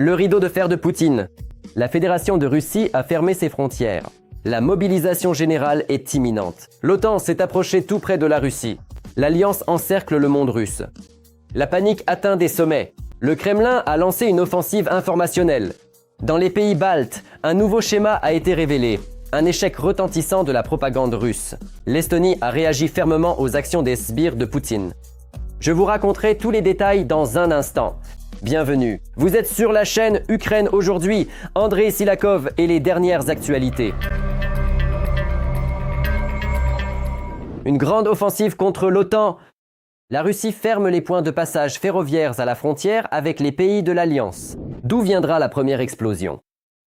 Le rideau de fer de Poutine. La Fédération de Russie a fermé ses frontières. La mobilisation générale est imminente. L'OTAN s'est approchée tout près de la Russie. L'alliance encercle le monde russe. La panique atteint des sommets. Le Kremlin a lancé une offensive informationnelle. Dans les pays baltes, un nouveau schéma a été révélé. Un échec retentissant de la propagande russe. L'Estonie a réagi fermement aux actions des sbires de Poutine. Je vous raconterai tous les détails dans un instant. Bienvenue. Vous êtes sur la chaîne Ukraine aujourd'hui. André Silakov et les dernières actualités. Une grande offensive contre l'OTAN. La Russie ferme les points de passage ferroviaires à la frontière avec les pays de l'Alliance. D'où viendra la première explosion?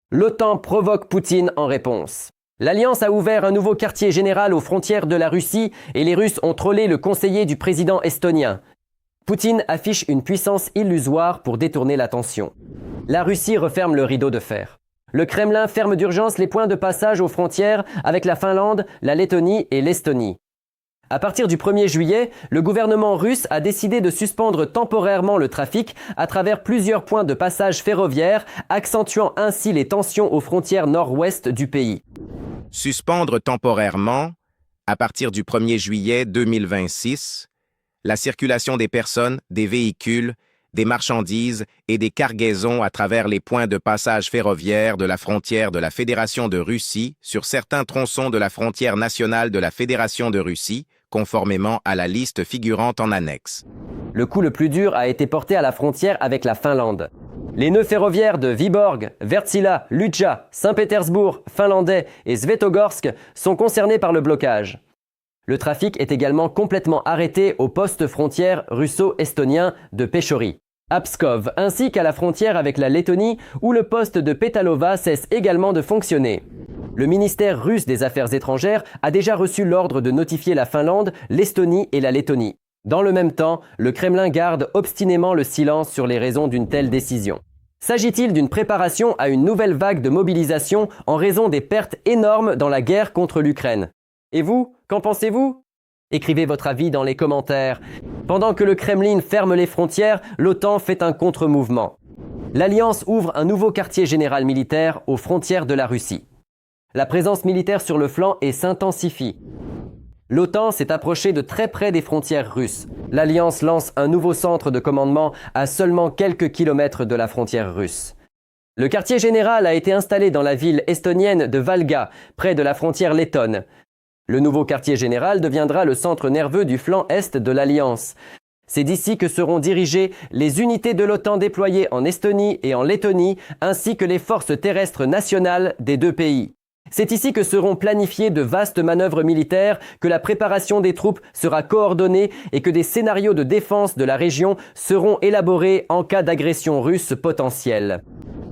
L'OTAN provoque Poutine en réponse. L'Alliance a ouvert un nouveau quartier général aux frontières de la Russie et les Russes ont trollé le conseiller du président estonien. Poutine affiche une puissance illusoire pour détourner l'attention. La Russie referme le rideau de fer. Le Kremlin ferme d'urgence les points de passage aux frontières avec la Finlande, la Lettonie et l'Estonie. À partir du 1er juillet, le gouvernement russe a décidé de suspendre temporairement le trafic à travers plusieurs points de passage ferroviaires, accentuant ainsi les tensions aux frontières nord-ouest du pays. Suspendre temporairement, à partir du 1er juillet 2026, la circulation des personnes, des véhicules, des marchandises et des cargaisons à travers les points de passage ferroviaires de la frontière de la Fédération de Russie sur certains tronçons de la frontière nationale de la Fédération de Russie, conformément à la liste figurante en annexe. Le coup le plus dur a été porté à la frontière avec la Finlande. Les nœuds ferroviaires de Vyborg, Wärtsilä, Lucca, Saint-Pétersbourg, Finlandais et Svetogorsk sont concernés par le blocage. Le trafic est également complètement arrêté au poste frontière russo-estonien de Pechori, à Pskov, ainsi qu'à la frontière avec la Lettonie où le poste de Petalova cesse également de fonctionner. Le ministère russe des Affaires étrangères a déjà reçu l'ordre de notifier la Finlande, l'Estonie et la Lettonie. Dans le même temps, le Kremlin garde obstinément le silence sur les raisons d'une telle décision. S'agit-il d'une préparation à une nouvelle vague de mobilisation en raison des pertes énormes dans la guerre contre l'Ukraine? Et vous, qu'en pensez-vous? Écrivez votre avis dans les commentaires. Pendant que le Kremlin ferme les frontières, l'OTAN fait un contre-mouvement. L'Alliance ouvre un nouveau quartier général militaire aux frontières de la Russie. La présence militaire sur le flanc s'intensifie. L'OTAN s'est approchée de très près des frontières russes. L'Alliance lance un nouveau centre de commandement à seulement quelques kilomètres de la frontière russe. Le quartier général a été installé dans la ville estonienne de Valga, près de la frontière lettonne. Le nouveau quartier général deviendra le centre nerveux du flanc est de l'Alliance. C'est d'ici que seront dirigées les unités de l'OTAN déployées en Estonie et en Lettonie, ainsi que les forces terrestres nationales des deux pays. C'est ici que seront planifiées de vastes manœuvres militaires, que la préparation des troupes sera coordonnée et que des scénarios de défense de la région seront élaborés en cas d'agression russe potentielle.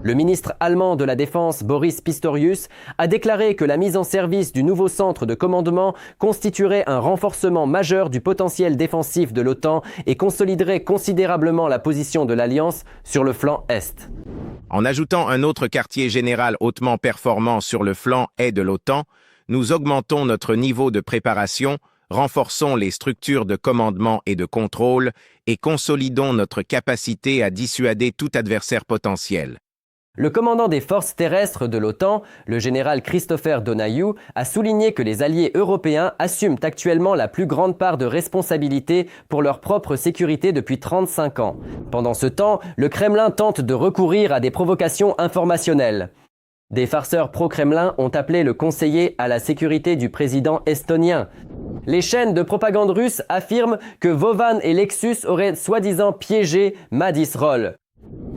Le ministre allemand de la Défense, Boris Pistorius, a déclaré que la mise en service du nouveau centre de commandement constituerait un renforcement majeur du potentiel défensif de l'OTAN et consoliderait considérablement la position de l'Alliance sur le flanc Est. En ajoutant un autre quartier général hautement performant sur le flanc est de l'OTAN, nous augmentons notre niveau de préparation, renforçons les structures de commandement et de contrôle et consolidons notre capacité à dissuader tout adversaire potentiel. Le commandant des forces terrestres de l'OTAN, le général Christopher Donahue, a souligné que les alliés européens assument actuellement la plus grande part de responsabilité pour leur propre sécurité depuis 35 ans. Pendant ce temps, le Kremlin tente de recourir à des provocations informationnelles. Des farceurs pro-Kremlin ont appelé le conseiller à la sécurité du président estonien. Les chaînes de propagande russes affirment que Vovan et Lexus auraient soi-disant piégé Madis Roll.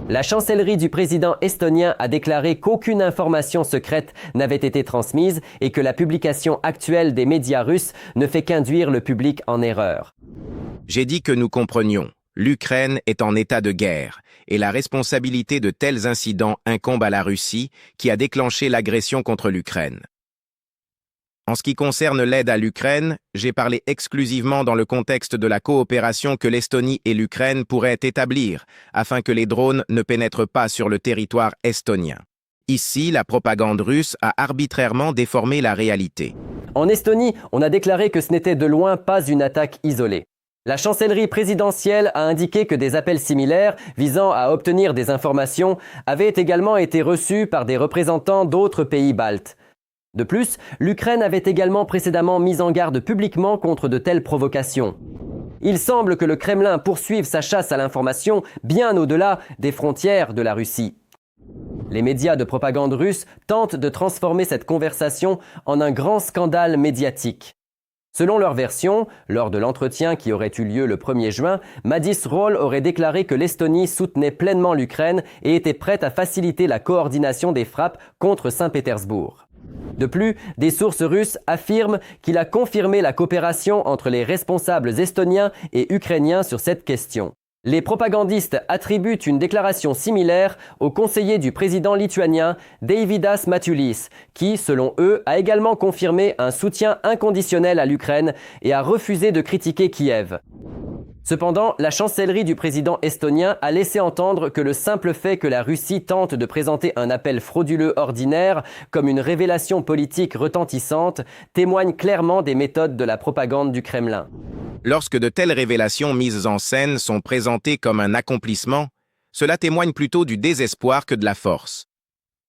La chancellerie du président estonien a déclaré qu'aucune information secrète n'avait été transmise et que la publication actuelle des médias russes ne fait qu'induire le public en erreur. J'ai dit que nous comprenions. L'Ukraine est en état de guerre et la responsabilité de tels incidents incombe à la Russie qui a déclenché l'agression contre l'Ukraine. En ce qui concerne l'aide à l'Ukraine, j'ai parlé exclusivement dans le contexte de la coopération que l'Estonie et l'Ukraine pourraient établir, afin que les drones ne pénètrent pas sur le territoire estonien. Ici, la propagande russe a arbitrairement déformé la réalité. En Estonie, on a déclaré que ce n'était de loin pas une attaque isolée. La chancellerie présidentielle a indiqué que des appels similaires visant à obtenir des informations avaient également été reçus par des représentants d'autres pays baltes. De plus, l'Ukraine avait également précédemment mis en garde publiquement contre de telles provocations. Il semble que le Kremlin poursuive sa chasse à l'information bien au-delà des frontières de la Russie. Les médias de propagande russes tentent de transformer cette conversation en un grand scandale médiatique. Selon leur version, lors de l'entretien qui aurait eu lieu le 1er juin, Madis Roll aurait déclaré que l'Estonie soutenait pleinement l'Ukraine et était prête à faciliter la coordination des frappes contre Saint-Pétersbourg. De plus, des sources russes affirment qu'il a confirmé la coopération entre les responsables estoniens et ukrainiens sur cette question. Les propagandistes attribuent une déclaration similaire au conseiller du président lituanien Deividas Matulis, qui, selon eux, a également confirmé un soutien inconditionnel à l'Ukraine et a refusé de critiquer Kiev. Cependant, la chancellerie du président estonien a laissé entendre que le simple fait que la Russie tente de présenter un appel frauduleux ordinaire comme une révélation politique retentissante témoigne clairement des méthodes de la propagande du Kremlin. Lorsque de telles révélations mises en scène sont présentées comme un accomplissement, cela témoigne plutôt du désespoir que de la force.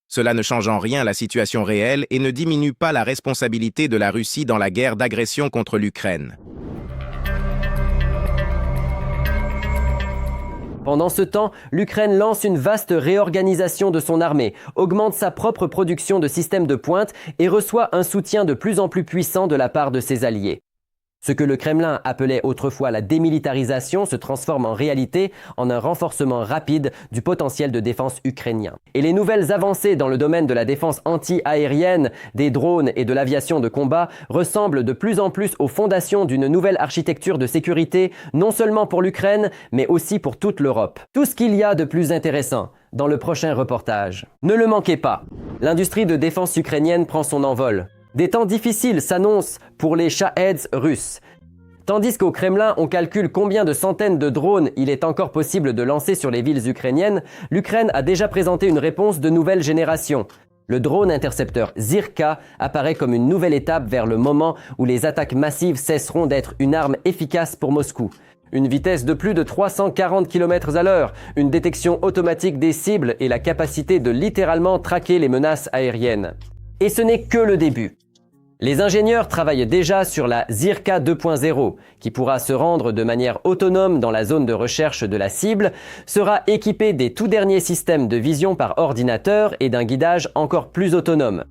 Cela ne change en rien la situation réelle et ne diminue pas la responsabilité de la Russie dans la guerre d'agression contre l'Ukraine. Pendant ce temps, l'Ukraine lance une vaste réorganisation de son armée, augmente sa propre production de systèmes de pointe et reçoit un soutien de plus en plus puissant de la part de ses alliés. Ce que le Kremlin appelait autrefois la démilitarisation se transforme en réalité en un renforcement rapide du potentiel de défense ukrainien. Et les nouvelles avancées dans le domaine de la défense anti-aérienne, des drones et de l'aviation de combat ressemblent de plus en plus aux fondations d'une nouvelle architecture de sécurité, non seulement pour l'Ukraine, mais aussi pour toute l'Europe. Tout ce qu'il y a de plus intéressant dans le prochain reportage. Ne le manquez pas, l'industrie de défense ukrainienne prend son envol. Des temps difficiles s'annoncent pour les Shahed russes. Tandis qu'au Kremlin, on calcule combien de centaines de drones il est encore possible de lancer sur les villes ukrainiennes, l'Ukraine a déjà présenté une réponse de nouvelle génération. Le drone intercepteur Zirka apparaît comme une nouvelle étape vers le moment où les attaques massives cesseront d'être une arme efficace pour Moscou. Une vitesse de plus de 340 km/h, une détection automatique des cibles et la capacité de littéralement traquer les menaces aériennes. Et ce n'est que le début. Les ingénieurs travaillent déjà sur la Zirka 2.0, qui pourra se rendre de manière autonome dans la zone de recherche de la cible, sera équipée des tout derniers systèmes de vision par ordinateur et d'un guidage encore plus autonome.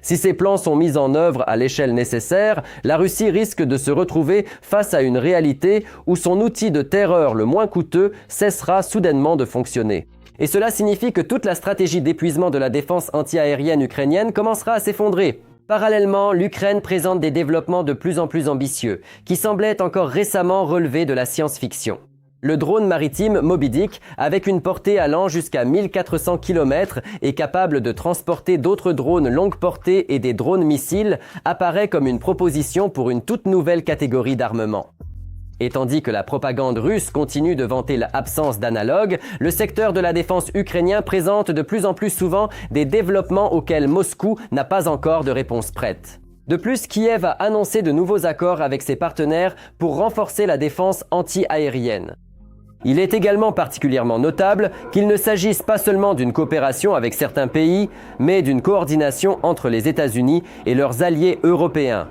Si ces plans sont mis en œuvre à l'échelle nécessaire, la Russie risque de se retrouver face à une réalité où son outil de terreur le moins coûteux cessera soudainement de fonctionner. Et cela signifie que toute la stratégie d'épuisement de la défense anti-aérienne ukrainienne commencera à s'effondrer. Parallèlement, l'Ukraine présente des développements de plus en plus ambitieux, qui semblaient encore récemment relevés de la science-fiction. Le drone maritime Moby Dick, avec une portée allant jusqu'à 1400 km et capable de transporter d'autres drones longue portée et des drones missiles, apparaît comme une proposition pour une toute nouvelle catégorie d'armement. Et tandis que la propagande russe continue de vanter l'absence d'analogues, le secteur de la défense ukrainien présente de plus en plus souvent des développements auxquels Moscou n'a pas encore de réponse prête. De plus, Kiev a annoncé de nouveaux accords avec ses partenaires pour renforcer la défense anti-aérienne. Il est également particulièrement notable qu'il ne s'agisse pas seulement d'une coopération avec certains pays, mais d'une coordination entre les États-Unis et leurs alliés européens.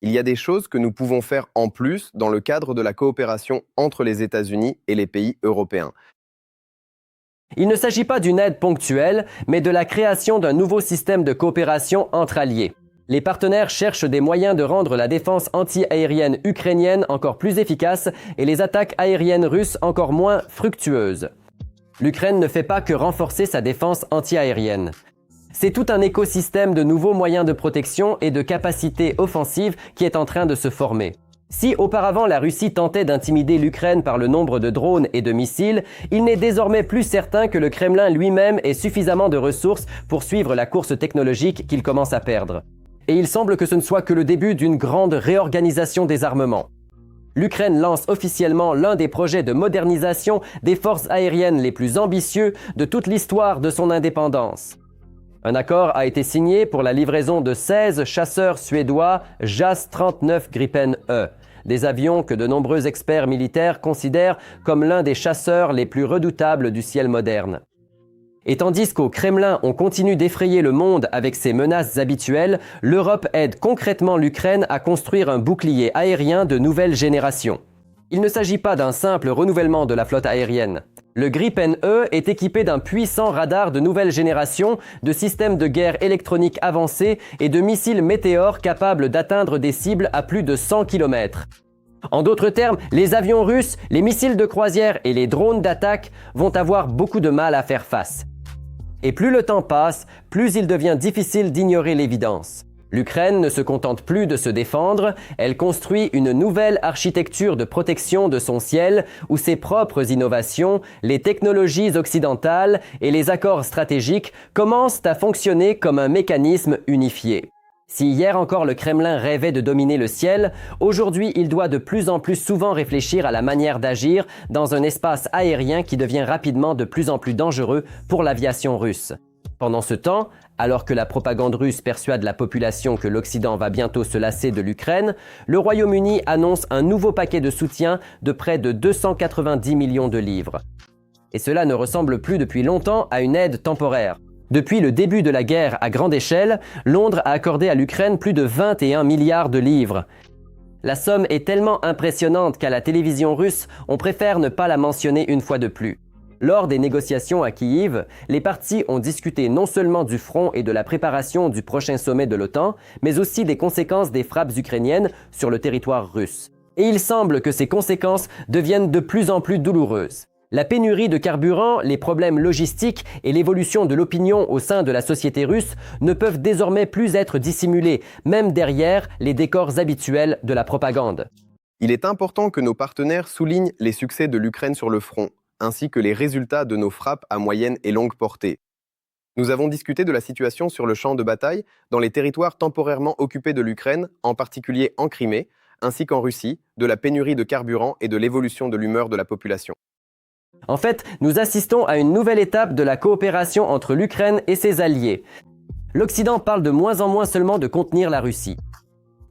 Il y a des choses que nous pouvons faire en plus dans le cadre de la coopération entre les États-Unis et les pays européens. Il ne s'agit pas d'une aide ponctuelle, mais de la création d'un nouveau système de coopération entre alliés. Les partenaires cherchent des moyens de rendre la défense anti-aérienne ukrainienne encore plus efficace et les attaques aériennes russes encore moins fructueuses. L'Ukraine ne fait pas que renforcer sa défense anti-aérienne. C'est tout un écosystème de nouveaux moyens de protection et de capacités offensives qui est en train de se former. Si auparavant la Russie tentait d'intimider l'Ukraine par le nombre de drones et de missiles, il n'est désormais plus certain que le Kremlin lui-même ait suffisamment de ressources pour suivre la course technologique qu'il commence à perdre. Et il semble que ce ne soit que le début d'une grande réorganisation des armements. L'Ukraine lance officiellement l'un des projets de modernisation des forces aériennes les plus ambitieux de toute l'histoire de son indépendance. Un accord a été signé pour la livraison de 16 chasseurs suédois JAS 39 Gripen E, des avions que de nombreux experts militaires considèrent comme l'un des chasseurs les plus redoutables du ciel moderne. Et tandis qu'au Kremlin, on continue d'effrayer le monde avec ses menaces habituelles, l'Europe aide concrètement l'Ukraine à construire un bouclier aérien de nouvelle génération. Il ne s'agit pas d'un simple renouvellement de la flotte aérienne. Le Gripen E est équipé d'un puissant radar de nouvelle génération, de systèmes de guerre électronique avancés et de missiles météores capables d'atteindre des cibles à plus de 100 km. En d'autres termes, les avions russes, les missiles de croisière et les drones d'attaque vont avoir beaucoup de mal à faire face. Et plus le temps passe, plus il devient difficile d'ignorer l'évidence. L'Ukraine ne se contente plus de se défendre, elle construit une nouvelle architecture de protection de son ciel où ses propres innovations, les technologies occidentales et les accords stratégiques commencent à fonctionner comme un mécanisme unifié. Si hier encore le Kremlin rêvait de dominer le ciel, aujourd'hui il doit de plus en plus souvent réfléchir à la manière d'agir dans un espace aérien qui devient rapidement de plus en plus dangereux pour l'aviation russe. Pendant ce temps, alors que la propagande russe persuade la population que l'Occident va bientôt se lasser de l'Ukraine, le Royaume-Uni annonce un nouveau paquet de soutien de près de 290 millions de livres. Et cela ne ressemble plus depuis longtemps à une aide temporaire. Depuis le début de la guerre à grande échelle, Londres a accordé à l'Ukraine plus de 21 milliards de livres. La somme est tellement impressionnante qu'à la télévision russe, on préfère ne pas la mentionner une fois de plus. Lors des négociations à Kiev, les parties ont discuté non seulement du front et de la préparation du prochain sommet de l'OTAN, mais aussi des conséquences des frappes ukrainiennes sur le territoire russe. Et il semble que ces conséquences deviennent de plus en plus douloureuses. La pénurie de carburant, les problèmes logistiques et l'évolution de l'opinion au sein de la société russe ne peuvent désormais plus être dissimulés, même derrière les décors habituels de la propagande. Il est important que nos partenaires soulignent les succès de l'Ukraine sur le front, ainsi que les résultats de nos frappes à moyenne et longue portée. Nous avons discuté de la situation sur le champ de bataille dans les territoires temporairement occupés de l'Ukraine, en particulier en Crimée, ainsi qu'en Russie, de la pénurie de carburant et de l'évolution de l'humeur de la population. En fait, nous assistons à une nouvelle étape de la coopération entre l'Ukraine et ses alliés. L'Occident parle de moins en moins seulement de contenir la Russie.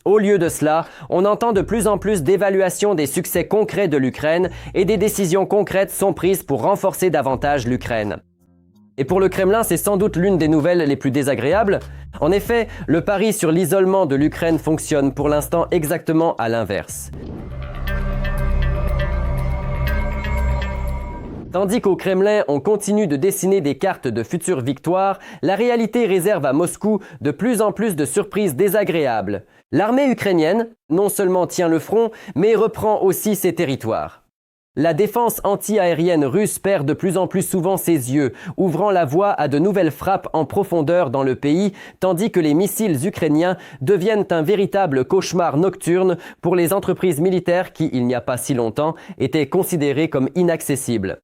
Au lieu de cela, on entend de plus en plus d'évaluations des succès concrets de l'Ukraine et des décisions concrètes sont prises pour renforcer davantage l'Ukraine. Et pour le Kremlin, c'est sans doute l'une des nouvelles les plus désagréables. En effet, le pari sur l'isolement de l'Ukraine fonctionne pour l'instant exactement à l'inverse. Tandis qu'au Kremlin, on continue de dessiner des cartes de futures victoires, la réalité réserve à Moscou de plus en plus de surprises désagréables. L'armée ukrainienne, non seulement tient le front, mais reprend aussi ses territoires. La défense anti-aérienne russe perd de plus en plus souvent ses yeux, ouvrant la voie à de nouvelles frappes en profondeur dans le pays, tandis que les missiles ukrainiens deviennent un véritable cauchemar nocturne pour les entreprises militaires qui, il n'y a pas si longtemps, étaient considérées comme inaccessibles.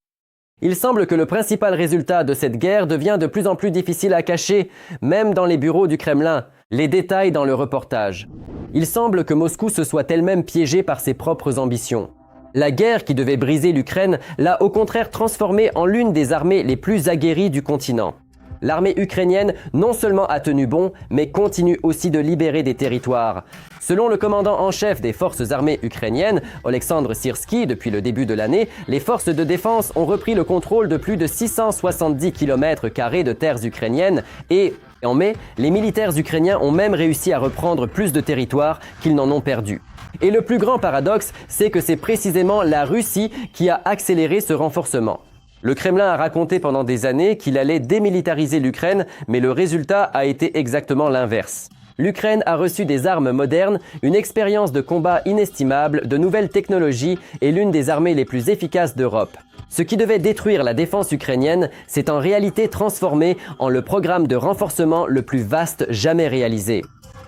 Il semble que le principal résultat de cette guerre devient de plus en plus difficile à cacher, même dans les bureaux du Kremlin. Les détails dans le reportage. Il semble que Moscou se soit elle-même piégée par ses propres ambitions. La guerre qui devait briser l'Ukraine l'a au contraire transformée en l'une des armées les plus aguerries du continent. L'armée ukrainienne non seulement a tenu bon, mais continue aussi de libérer des territoires. Selon le commandant en chef des forces armées ukrainiennes, Oleksandr Syrsky, depuis le début de l'année, les forces de défense ont repris le contrôle de plus de 670 km² de terres ukrainiennes et, en mai, les militaires ukrainiens ont même réussi à reprendre plus de territoires qu'ils n'en ont perdu. Et le plus grand paradoxe, c'est que c'est précisément la Russie qui a accéléré ce renforcement. Le Kremlin a raconté pendant des années qu'il allait démilitariser l'Ukraine, mais le résultat a été exactement l'inverse. L'Ukraine a reçu des armes modernes, une expérience de combat inestimable, de nouvelles technologies et l'une des armées les plus efficaces d'Europe. Ce qui devait détruire la défense ukrainienne s'est en réalité transformé en le programme de renforcement le plus vaste jamais réalisé.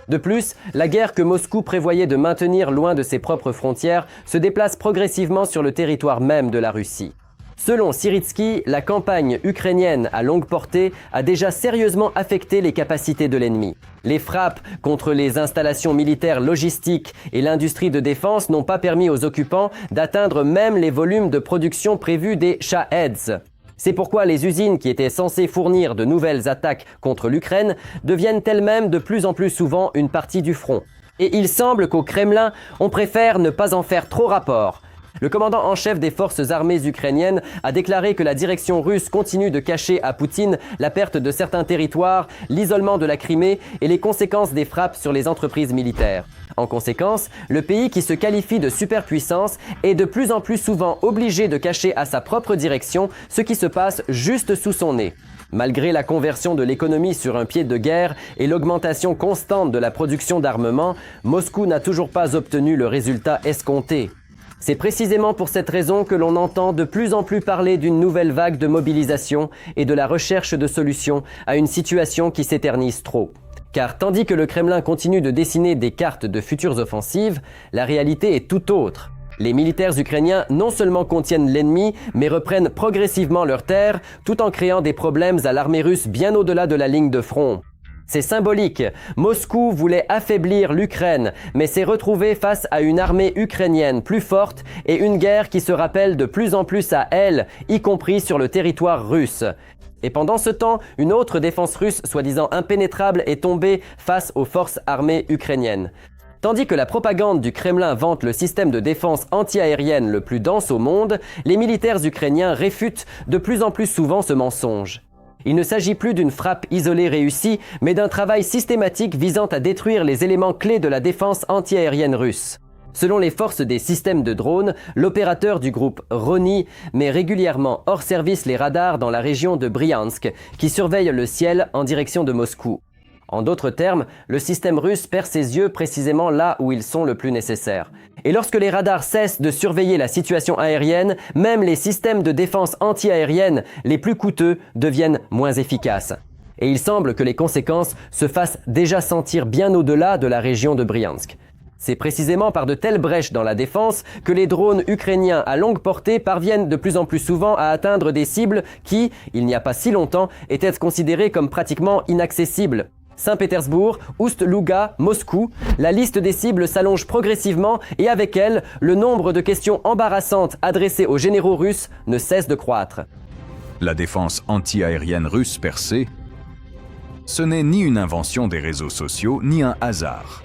De plus, la guerre que Moscou prévoyait de maintenir loin de ses propres frontières se déplace progressivement sur le territoire même de la Russie. Selon Syritsky, la campagne ukrainienne à longue portée a déjà sérieusement affecté les capacités de l'ennemi. Les frappes contre les installations militaires logistiques et l'industrie de défense n'ont pas permis aux occupants d'atteindre même les volumes de production prévus des Shahed. C'est pourquoi les usines qui étaient censées fournir de nouvelles attaques contre l'Ukraine deviennent elles-mêmes de plus en plus souvent une partie du front. Et il semble qu'au Kremlin, on préfère ne pas en faire trop rapport. Le commandant en chef des forces armées ukrainiennes a déclaré que la direction russe continue de cacher à Poutine la perte de certains territoires, l'isolement de la Crimée et les conséquences des frappes sur les entreprises militaires. En conséquence, le pays qui se qualifie de superpuissance est de plus en plus souvent obligé de cacher à sa propre direction ce qui se passe juste sous son nez. Malgré la conversion de l'économie sur un pied de guerre et l'augmentation constante de la production d'armement, Moscou n'a toujours pas obtenu le résultat escompté. C'est précisément pour cette raison que l'on entend de plus en plus parler d'une nouvelle vague de mobilisation et de la recherche de solutions à une situation qui s'éternise trop. Car tandis que le Kremlin continue de dessiner des cartes de futures offensives, la réalité est tout autre. Les militaires ukrainiens non seulement contiennent l'ennemi, mais reprennent progressivement leurs terres, tout en créant des problèmes à l'armée russe bien au-delà de la ligne de front. C'est symbolique. Moscou voulait affaiblir l'Ukraine, mais s'est retrouvé face à une armée ukrainienne plus forte et une guerre qui se rappelle de plus en plus à elle, y compris sur le territoire russe. Et pendant ce temps, une autre défense russe, soi-disant impénétrable, est tombée face aux forces armées ukrainiennes. Tandis que la propagande du Kremlin vante le système de défense anti-aérienne le plus dense au monde, les militaires ukrainiens réfutent de plus en plus souvent ce mensonge. Il ne s'agit plus d'une frappe isolée réussie, mais d'un travail systématique visant à détruire les éléments clés de la défense anti-aérienne russe. Selon les forces des systèmes de drones, l'opérateur du groupe Roni met régulièrement hors service les radars dans la région de Bryansk, qui surveille le ciel en direction de Moscou. En d'autres termes, le système russe perd ses yeux précisément là où ils sont le plus nécessaires. Et lorsque les radars cessent de surveiller la situation aérienne, même les systèmes de défense anti-aérienne les plus coûteux deviennent moins efficaces. Et il semble que les conséquences se fassent déjà sentir bien au-delà de la région de Bryansk. C'est précisément par de telles brèches dans la défense que les drones ukrainiens à longue portée parviennent de plus en plus souvent à atteindre des cibles qui, il n'y a pas si longtemps, étaient considérées comme pratiquement inaccessibles. Saint-Pétersbourg, Oust-Louga, Moscou, la liste des cibles s'allonge progressivement et avec elle, le nombre de questions embarrassantes adressées aux généraux russes ne cesse de croître. La défense anti-aérienne russe percée, ce n'est ni une invention des réseaux sociaux, ni un hasard.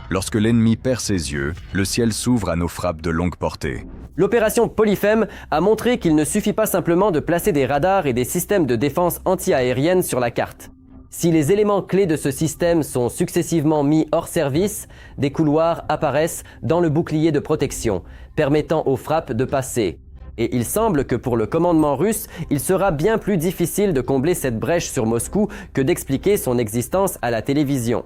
Lorsque l'ennemi perd ses yeux, le ciel s'ouvre à nos frappes de longue portée. L'opération Polyphème a montré qu'il ne suffit pas simplement de placer des radars et des systèmes de défense anti-aérienne sur la carte. Si les éléments clés de ce système sont successivement mis hors service, des couloirs apparaissent dans le bouclier de protection, permettant aux frappes de passer. Et il semble que pour le commandement russe, il sera bien plus difficile de combler cette brèche sur Moscou que d'expliquer son existence à la télévision.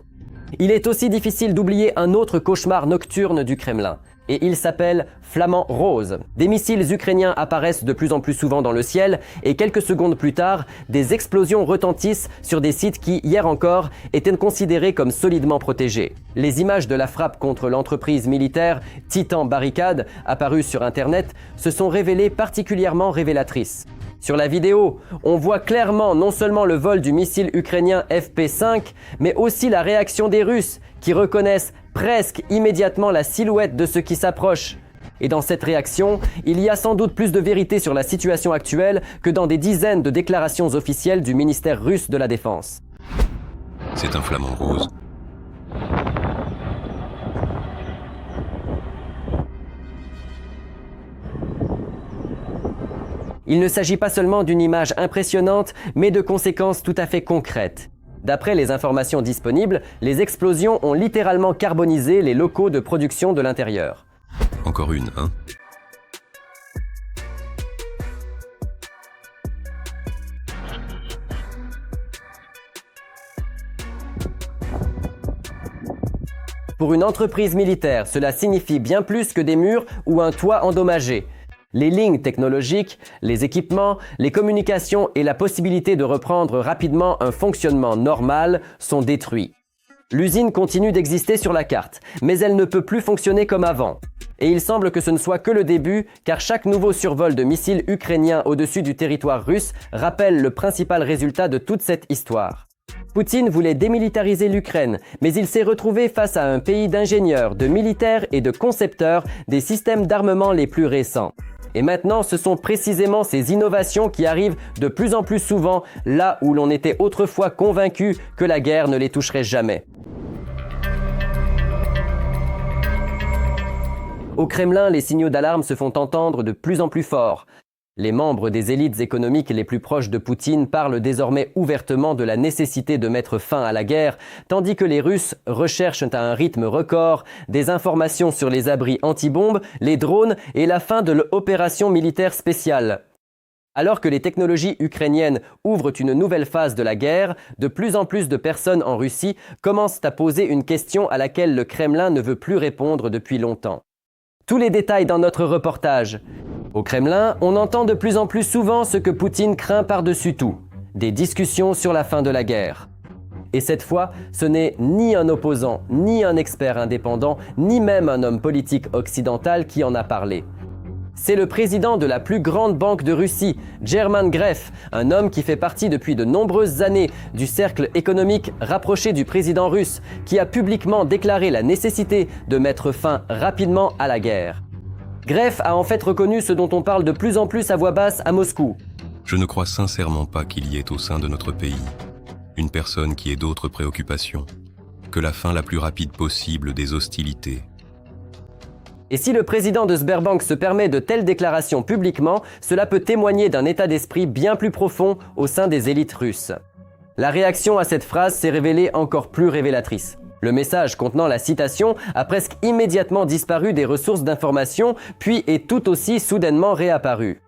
Il est aussi difficile d'oublier un autre cauchemar nocturne du Kremlin. Et il s'appelle Flamand Rose. Des missiles ukrainiens apparaissent de plus en plus souvent dans le ciel et quelques secondes plus tard, des explosions retentissent sur des sites qui, hier encore, étaient considérés comme solidement protégés. Les images de la frappe contre l'entreprise militaire Titan Barricade, apparues sur Internet, se sont révélées particulièrement révélatrices. Sur la vidéo, on voit clairement non seulement le vol du missile ukrainien FP5, mais aussi la réaction des Russes, qui reconnaissent presque immédiatement la silhouette de ce qui s'approche. Et dans cette réaction, il y a sans doute plus de vérité sur la situation actuelle que dans des dizaines de déclarations officielles du ministère russe de la Défense. C'est un flamant rose. Il ne s'agit pas seulement d'une image impressionnante, mais de conséquences tout à fait concrètes. D'après les informations disponibles, les explosions ont littéralement carbonisé les locaux de production de l'intérieur. Encore une, hein? Pour une entreprise militaire, cela signifie bien plus que des murs ou un toit endommagé. Les lignes technologiques, les équipements, les communications et la possibilité de reprendre rapidement un fonctionnement normal sont détruits. L'usine continue d'exister sur la carte, mais elle ne peut plus fonctionner comme avant. Et il semble que ce ne soit que le début, car chaque nouveau survol de missiles ukrainiens au-dessus du territoire russe rappelle le principal résultat de toute cette histoire. Poutine voulait démilitariser l'Ukraine, mais il s'est retrouvé face à un pays d'ingénieurs, de militaires et de concepteurs des systèmes d'armement les plus récents. Et maintenant, ce sont précisément ces innovations qui arrivent de plus en plus souvent là où l'on était autrefois convaincu que la guerre ne les toucherait jamais. Au Kremlin, les signaux d'alarme se font entendre de plus en plus forts. Les membres des élites économiques les plus proches de Poutine parlent désormais ouvertement de la nécessité de mettre fin à la guerre, tandis que les Russes recherchent à un rythme record des informations sur les abris antibombes, les drones et la fin de l'opération militaire spéciale. Alors que les technologies ukrainiennes ouvrent une nouvelle phase de la guerre, de plus en plus de personnes en Russie commencent à poser une question à laquelle le Kremlin ne veut plus répondre depuis longtemps. Tous les détails dans notre reportage. Au Kremlin, on entend de plus en plus souvent ce que Poutine craint par-dessus tout, des discussions sur la fin de la guerre. Et cette fois, ce n'est ni un opposant, ni un expert indépendant, ni même un homme politique occidental qui en a parlé. C'est le président de la plus grande banque de Russie, German Gref, un homme qui fait partie depuis de nombreuses années du cercle économique rapproché du président russe, qui a publiquement déclaré la nécessité de mettre fin rapidement à la guerre. Gref a en fait reconnu ce dont on parle de plus en plus à voix basse à Moscou. Je ne crois sincèrement pas qu'il y ait au sein de notre pays une personne qui ait d'autres préoccupations que la fin la plus rapide possible des hostilités. Et si le président de Sberbank se permet de telles déclarations publiquement, cela peut témoigner d'un état d'esprit bien plus profond au sein des élites russes. La réaction à cette phrase s'est révélée encore plus révélatrice. Le message contenant la citation a presque immédiatement disparu des ressources d'information, puis est tout aussi soudainement réapparu.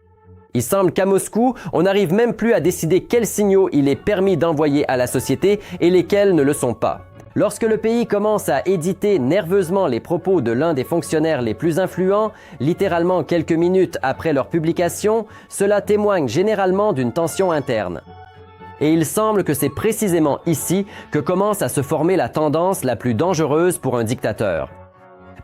Il semble qu'à Moscou, on n'arrive même plus à décider quels signaux il est permis d'envoyer à la société et lesquels ne le sont pas. Lorsque le pays commence à éditer nerveusement les propos de l'un des fonctionnaires les plus influents, littéralement quelques minutes après leur publication, cela témoigne généralement d'une tension interne. Et il semble que c'est précisément ici que commence à se former la tendance la plus dangereuse pour un dictateur.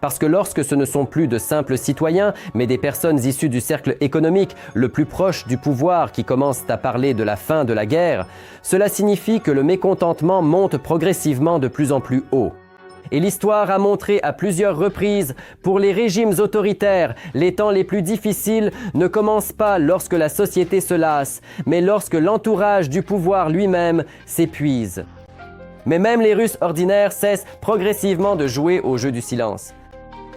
Parce que lorsque ce ne sont plus de simples citoyens, mais des personnes issues du cercle économique le plus proche du pouvoir qui commencent à parler de la fin de la guerre, cela signifie que le mécontentement monte progressivement de plus en plus haut. Et l'histoire a montré à plusieurs reprises, pour les régimes autoritaires, les temps les plus difficiles ne commencent pas lorsque la société se lasse, mais lorsque l'entourage du pouvoir lui-même s'épuise. Mais même les Russes ordinaires cessent progressivement de jouer au jeu du silence.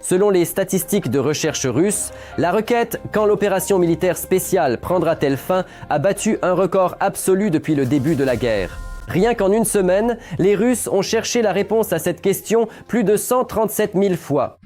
Selon les statistiques de recherche russes, la requête « Quand l'opération militaire spéciale prendra-t-elle fin ?» a battu un record absolu depuis le début de la guerre. Rien qu'en une semaine, les Russes ont cherché la réponse à cette question plus de 137 000 fois.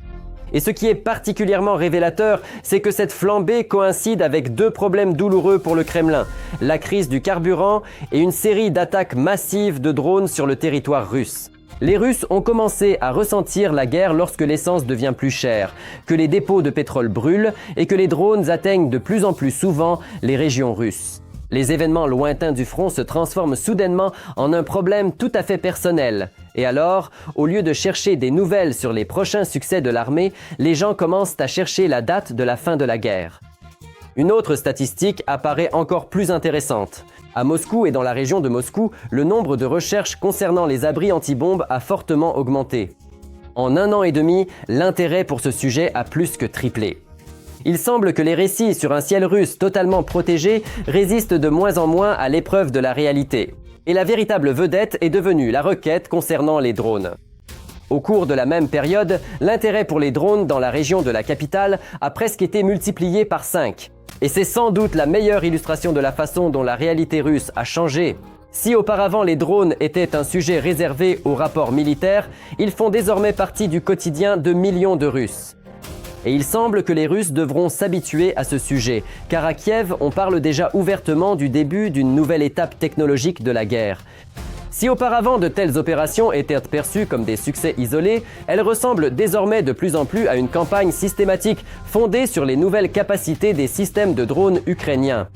Et ce qui est particulièrement révélateur, c'est que cette flambée coïncide avec deux problèmes douloureux pour le Kremlin, la crise du carburant et une série d'attaques massives de drones sur le territoire russe. Les Russes ont commencé à ressentir la guerre lorsque l'essence devient plus chère, que les dépôts de pétrole brûlent et que les drones atteignent de plus en plus souvent les régions russes. Les événements lointains du front se transforment soudainement en un problème tout à fait personnel. Et alors, au lieu de chercher des nouvelles sur les prochains succès de l'armée, les gens commencent à chercher la date de la fin de la guerre. Une autre statistique apparaît encore plus intéressante. À Moscou et dans la région de Moscou, le nombre de recherches concernant les abris antibombes a fortement augmenté. En 1 an et demi, l'intérêt pour ce sujet a plus que triplé. Il semble que les récits sur un ciel russe totalement protégé résistent de moins en moins à l'épreuve de la réalité. Et la véritable vedette est devenue la requête concernant les drones. Au cours de la même période, l'intérêt pour les drones dans la région de la capitale a presque été multiplié par 5. Et c'est sans doute la meilleure illustration de la façon dont la réalité russe a changé. Si auparavant les drones étaient un sujet réservé aux rapports militaires, ils font désormais partie du quotidien de millions de Russes. Et il semble que les Russes devront s'habituer à ce sujet, car à Kiev, on parle déjà ouvertement du début d'une nouvelle étape technologique de la guerre. Si auparavant de telles opérations étaient perçues comme des succès isolés, elles ressemblent désormais de plus en plus à une campagne systématique fondée sur les nouvelles capacités des systèmes de drones ukrainiens.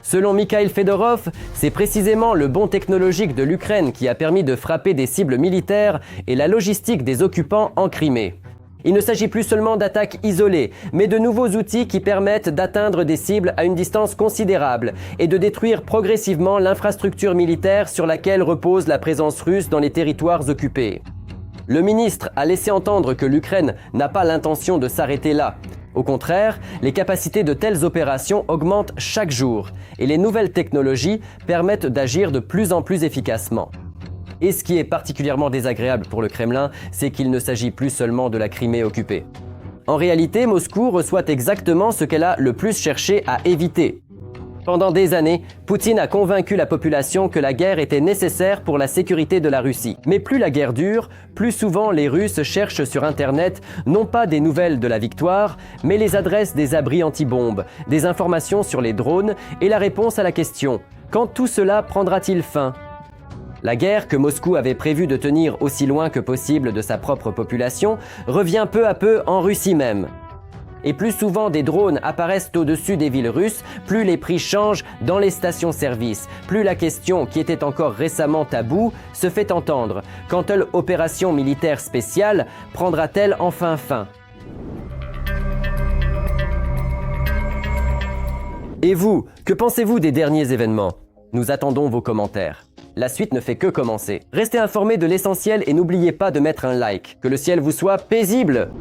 Selon Mikhail Fedorov, c'est précisément le bond technologique de l'Ukraine qui a permis de frapper des cibles militaires et la logistique des occupants en Crimée. Il ne s'agit plus seulement d'attaques isolées, mais de nouveaux outils qui permettent d'atteindre des cibles à une distance considérable et de détruire progressivement l'infrastructure militaire sur laquelle repose la présence russe dans les territoires occupés. Le ministre a laissé entendre que l'Ukraine n'a pas l'intention de s'arrêter là. Au contraire, les capacités de telles opérations augmentent chaque jour et les nouvelles technologies permettent d'agir de plus en plus efficacement. Et ce qui est particulièrement désagréable pour le Kremlin, c'est qu'il ne s'agit plus seulement de la Crimée occupée. En réalité, Moscou reçoit exactement ce qu'elle a le plus cherché à éviter. Pendant des années, Poutine a convaincu la population que la guerre était nécessaire pour la sécurité de la Russie. Mais plus la guerre dure, plus souvent les Russes cherchent sur Internet non pas des nouvelles de la victoire, mais les adresses des abris anti-bombes, des informations sur les drones et la réponse à la question « Quand tout cela prendra-t-il fin ?» La guerre que Moscou avait prévu de tenir aussi loin que possible de sa propre population revient peu à peu en Russie même. Et plus souvent des drones apparaissent au-dessus des villes russes, plus les prix changent dans les stations-service, plus la question qui était encore récemment taboue se fait entendre. Quand telle opération militaire spéciale prendra-t-elle enfin fin ? Et vous, que pensez-vous des derniers événements ? Nous attendons vos commentaires. La suite ne fait que commencer. Restez informés de l'essentiel et n'oubliez pas de mettre un like. Que le ciel vous soit paisible!